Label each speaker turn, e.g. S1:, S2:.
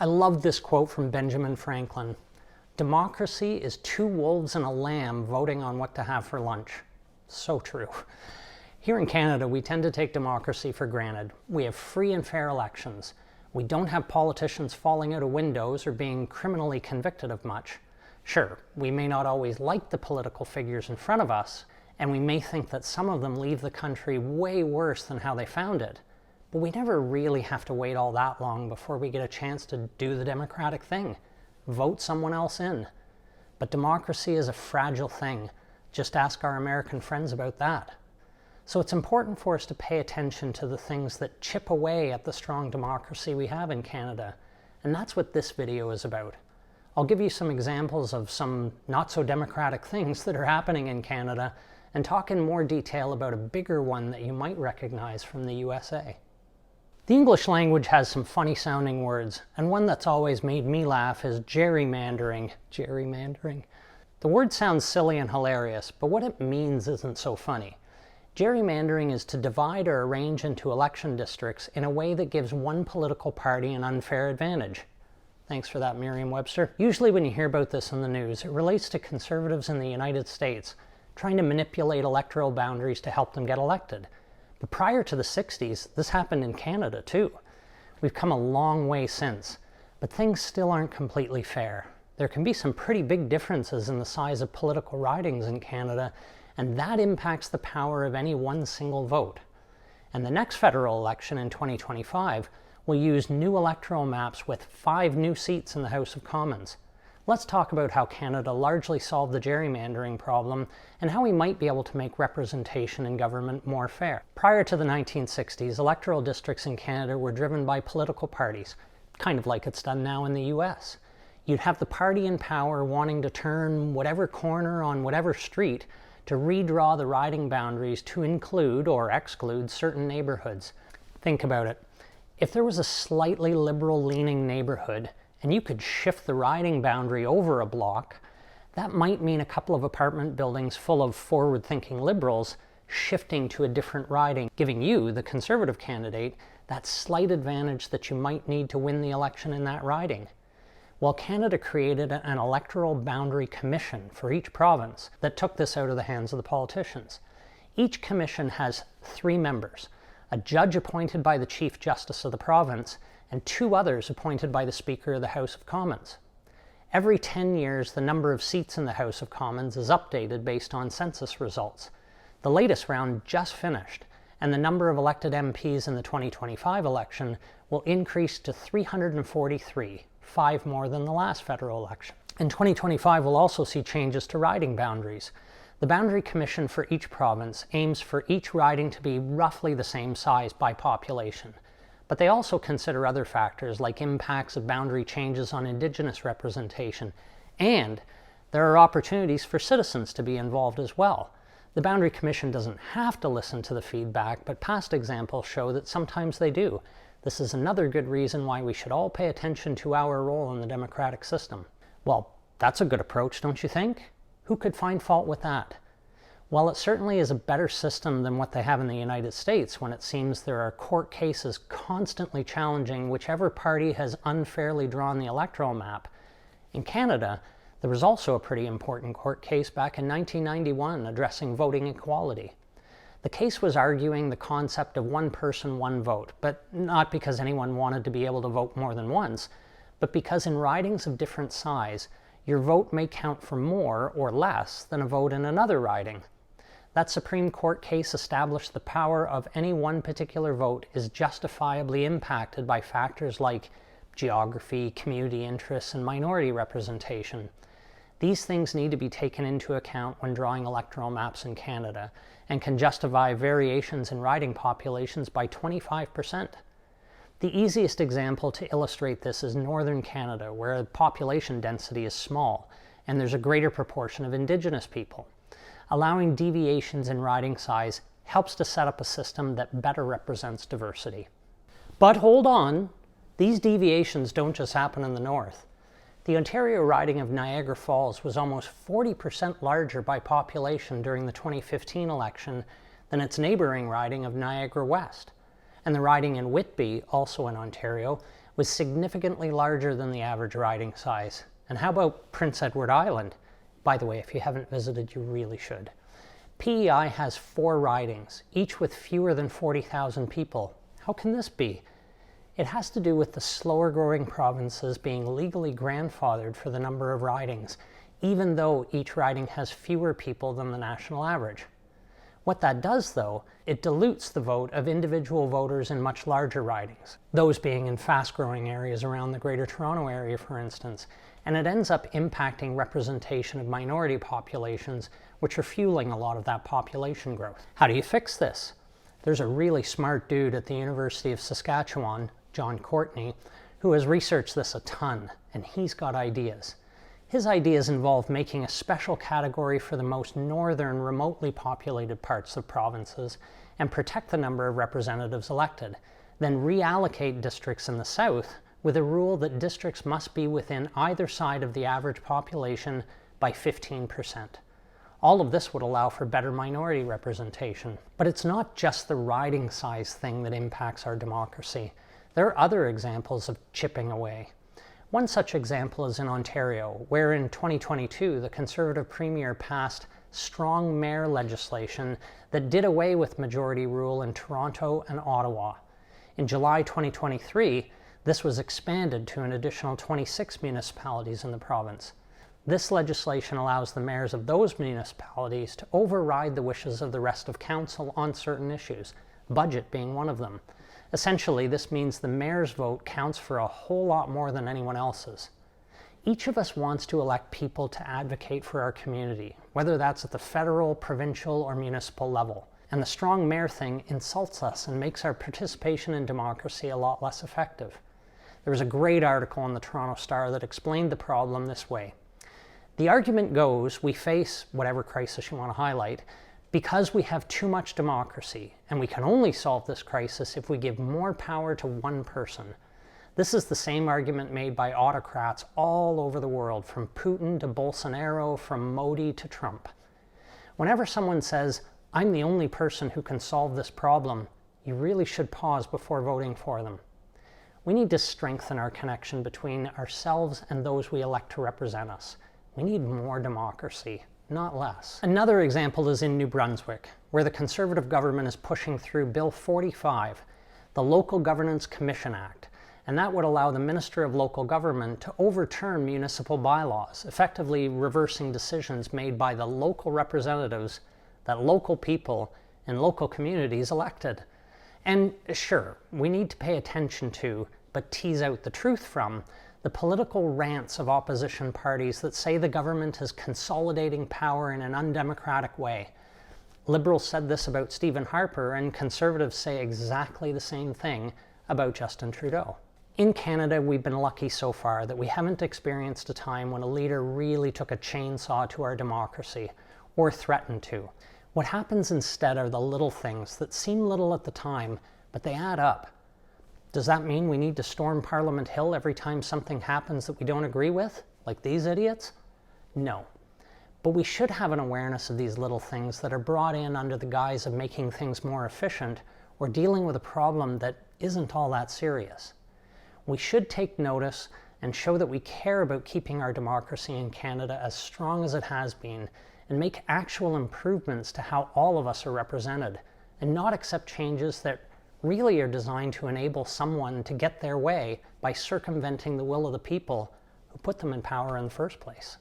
S1: I love this quote from Benjamin Franklin. Democracy is two wolves and a lamb voting on what to have for lunch. So true. Here in Canada, we tend to take democracy for granted. We have free and fair elections. We don't have politicians falling out of windows or being criminally convicted of much. Sure, we may not always like the political figures in front of us, and we may think that some of them leave the country way worse than how they found it. But we never really have to wait all that long before we get a chance to do the democratic thing. Vote someone else in. But democracy is a fragile thing. Just ask our American friends about that. So it's important for us to pay attention to the things that chip away at the strong democracy we have in Canada. And that's what this video is about. I'll give you some examples of some not so democratic things that are happening in Canada and talk in more detail about a bigger one that you might recognize from the USA. The English language has some funny sounding words, and one that's always made me laugh is gerrymandering. Gerrymandering? The word sounds silly and hilarious, but what it means isn't so funny. Gerrymandering is to divide or arrange into election districts in a way that gives one political party an unfair advantage. Thanks for that, Merriam-Webster. Usually when you hear about this in the news, it relates to conservatives in the United States trying to manipulate electoral boundaries to help them get elected. But prior to the 60s, this happened in Canada too. We've come a long way since, but things still aren't completely fair. There can be some pretty big differences in the size of political ridings in Canada, and that impacts the power of any one single vote. And the next federal election in 2025 will use new electoral maps with 5 new seats in the House of Commons. Let's talk about how Canada largely solved the gerrymandering problem and how we might be able to make representation in government more fair. Prior to the 1960s, electoral districts in Canada were driven by political parties, kind of like it's done now in the US. You'd have the party in power wanting to turn whatever corner on whatever street to redraw the riding boundaries to include or exclude certain neighborhoods. Think about it. If there was a slightly liberal-leaning neighborhood and you could shift the riding boundary over a block, that might mean a couple of apartment buildings full of forward-thinking liberals shifting to a different riding, giving you, the Conservative candidate, that slight advantage that you might need to win the election in that riding. Well, Canada created an electoral boundary commission for each province that took this out of the hands of the politicians. Each commission has 3 members, a judge appointed by the Chief Justice of the province, and 2 others appointed by the Speaker of the House of Commons. Every 10 years, the number of seats in the House of Commons is updated based on census results. The latest round just finished, and the number of elected MPs in the 2025 election will increase to 343, 5 more than the last federal election. And 2025 will also see changes to riding boundaries. The Boundary Commission for each province aims for each riding to be roughly the same size by population. But they also consider other factors like impacts of boundary changes on Indigenous representation, and there are opportunities for citizens to be involved as well. The Boundary Commission doesn't have to listen to the feedback, but past examples show that sometimes they do. This is another good reason why we should all pay attention to our role in the democratic system. Well, that's a good approach, don't you think? Who could find fault with that? While it certainly is a better system than what they have in the United States, when it seems there are court cases constantly challenging whichever party has unfairly drawn the electoral map, in Canada, there was also a pretty important court case back in 1991 addressing voting equality. The case was arguing the concept of one person, one vote, but not because anyone wanted to be able to vote more than once, but because in ridings of different size, your vote may count for more or less than a vote in another riding. That Supreme Court case established the power of any one particular vote is justifiably impacted by factors like geography, community interests, and minority representation. These things need to be taken into account when drawing electoral maps in Canada and can justify variations in riding populations by 25%. The easiest example to illustrate this is northern Canada, where population density is small and there's a greater proportion of Indigenous people. Allowing deviations in riding size helps to set up a system that better represents diversity. But hold on, these deviations don't just happen in the north. The Ontario riding of Niagara Falls was almost 40% larger by population during the 2015 election than its neighboring riding of Niagara West. And the riding in Whitby, also in Ontario, was significantly larger than the average riding size. And how about Prince Edward Island? By the way, if you haven't visited, you really should. PEI has 4 ridings, each with fewer than 40,000 people. How can this be? It has to do with the slower growing provinces being legally grandfathered for the number of ridings, even though each riding has fewer people than the national average. What that does, though, it dilutes the vote of individual voters in much larger ridings, those being in fast-growing areas around the Greater Toronto Area, for instance, and it ends up impacting representation of minority populations, which are fueling a lot of that population growth. How do you fix this? There's a really smart dude at the University of Saskatchewan, John Courtney, who has researched this a ton, and he's got ideas. His ideas involve making a special category for the most northern, remotely populated parts of provinces and protect the number of representatives elected, then reallocate districts in the south with a rule that districts must be within either side of the average population by 15%. All of this would allow for better minority representation. But it's not just the riding size thing that impacts our democracy. There are other examples of chipping away. One such example is in Ontario, where in 2022 the Conservative Premier passed strong mayor legislation that did away with majority rule in Toronto and Ottawa. In July 2023, this was expanded to an additional 26 municipalities in the province. This legislation allows the mayors of those municipalities to override the wishes of the rest of council on certain issues, budget being one of them. Essentially, this means the mayor's vote counts for a whole lot more than anyone else's. Each of us wants to elect people to advocate for our community, whether that's at the federal, provincial, or municipal level. And the strong mayor thing insults us and makes our participation in democracy a lot less effective. There was a great article in the Toronto Star that explained the problem this way. The argument goes we face whatever crisis you want to highlight because we have too much democracy, and we can only solve this crisis if we give more power to one person. This is the same argument made by autocrats all over the world, from Putin to Bolsonaro, from Modi to Trump. Whenever someone says, "I'm the only person who can solve this problem," you really should pause before voting for them. We need to strengthen our connection between ourselves and those we elect to represent us. We need more democracy, not less. Another example is in New Brunswick, where the Conservative government is pushing through Bill 45, the Local Governance Commission Act, and that would allow the Minister of Local Government to overturn municipal bylaws, effectively reversing decisions made by the local representatives that local people in local communities elected. And sure, we need to pay attention to, but tease out the truth from, the political rants of opposition parties that say the government is consolidating power in an undemocratic way. Liberals said this about Stephen Harper, and Conservatives say exactly the same thing about Justin Trudeau. In Canada, we've been lucky so far that we haven't experienced a time when a leader really took a chainsaw to our democracy, or threatened to. What happens instead are the little things that seem little at the time, but they add up. Does that mean we need to storm Parliament Hill every time something happens that we don't agree with, like these idiots? No. But we should have an awareness of these little things that are brought in under the guise of making things more efficient or dealing with a problem that isn't all that serious. We should take notice and show that we care about keeping our democracy in Canada as strong as it has been, and make actual improvements to how all of us are represented, and not accept changes that really are designed to enable someone to get their way by circumventing the will of the people who put them in power in the first place.